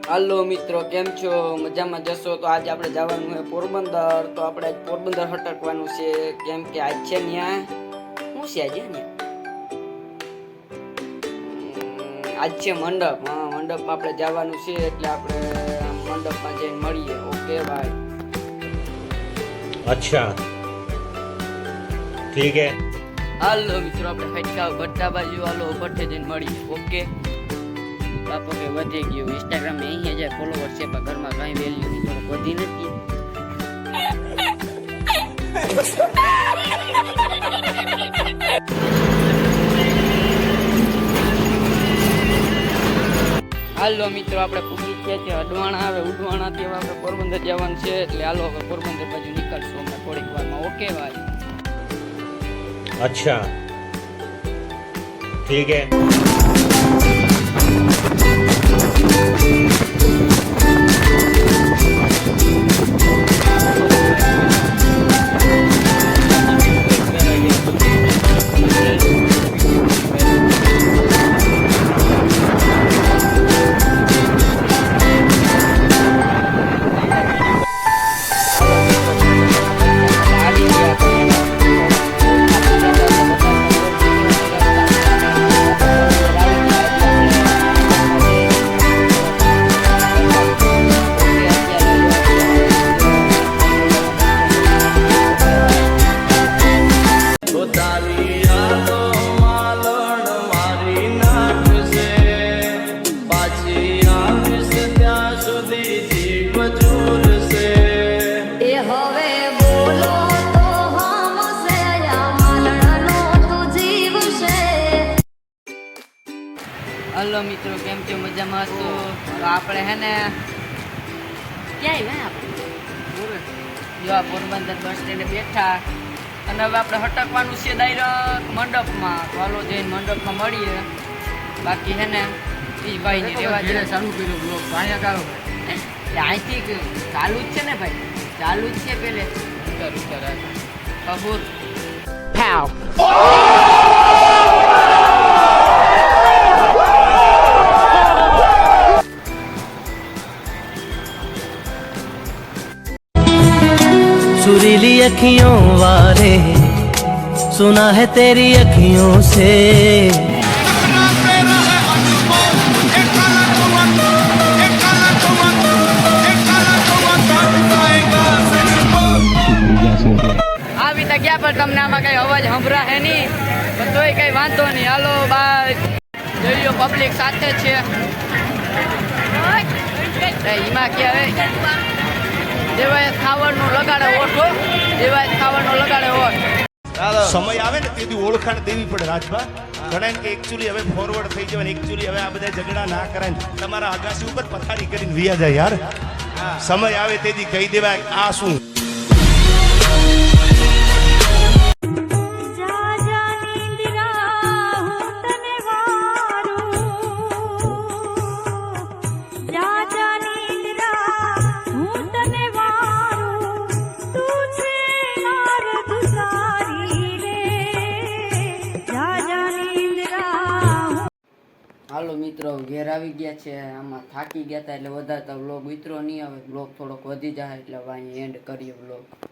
હાલો મિત્રો, કેમ છો? મજામાં જશો તો આજે આપણે જવાનું છે પોરબંદર. તો આપણે આજ પોરબંદર હટકવાનું છે, કેમ કે આજ છે ત્યાં શું છે આજે ને આજ છે મંડપ. હા, મંડપમાં આપણે જવાનું છે, એટલે આપણે મંડપમાં જઈને મળીએ. ઓકે ભાઈ. અચ્છા, ઠીક હે. હાલો મિત્રો, આપણે હટકાવ ભટ્ટા બાજુ હાલો ભટ્ટે જઈને મળીએ. ઓકે બાપો કે વધી ગયું. ઇન્સ્ટાગ્રામ માં 80,000 ફોલોવર છે, પણ ઘરમાં કઈ વેલ્યુ નહીં, થોડુંક વધી નથી. હાલો મિત્રો, આપણે પૂછી છે અડવાણા. હવે ઉડવાણાથી હવે આપણે પોરબંદર જવાનું છે, એટલે હાલો હવે પોરબંદર બાજુ નીકળશું અમે થોડીક વારમાં. ઓકે ભાઈ. अच्छा, ठीक है. હલો મિત્રો, કેમ છો? મજામાં છો? તો આપણે હે ને ક્યાંય આપણે જો આ પોરબંદર બસ સ્ટેન્ડે બેઠા, અને હવે આપણે હટકવાનું છે ડાયરેક્ટ મંડપમાં. તો હાલો જઈને મંડપમાં મળીએ. બાકી હે ને એ ભાઈ ને રેવા દે. ચાલુ કર્યો બ્લોગ અહીંયા કારો અહીંથી ચાલુ જ છે ને ભાઈ, ચાલુ જ છે પેલે. કબૂર सुरीली अखियों वाले सुना है तेरी अखियों से આવી તો ગયા, પણ તમને આમાં કઈ અવાજ સંભળાય નહીં, પણ તોય કઈ વાંધો નહીં. હાલો બાય. જોઈ લો પબ્લિક સાથે છે. એમાં ક્યાં જેવાય ખાવાનું લગાડે ઓછો, જેવાય ખાવાનું લગાડે ઓછ. સમય આવે ને તેથી ઓળખાણ દેવી પડે રાજભા. ઘણા કે એકચ્યુઅલી હવે ફોરવર્ડ થઈ જવાય, એકચ્યુઅલી હવે આ બધા ઝઘડા ના કરાય. તમારા અગાસી ઉપર પથારી કરીને વિયા જાય યાર. સમય આવે તેથી કહી દેવાય આ શું. હાલો મિત્રો, ઘેર આવી ગયા છે. આમાં થાકી ગયા હતા, એટલે વધારે તો વ્લોગ ઉતરો નહીં આવે. વ્લોગ થોડોક વધી જાય, એટલે હવે અહીં એન્ડ કરીએ વ્લોગ.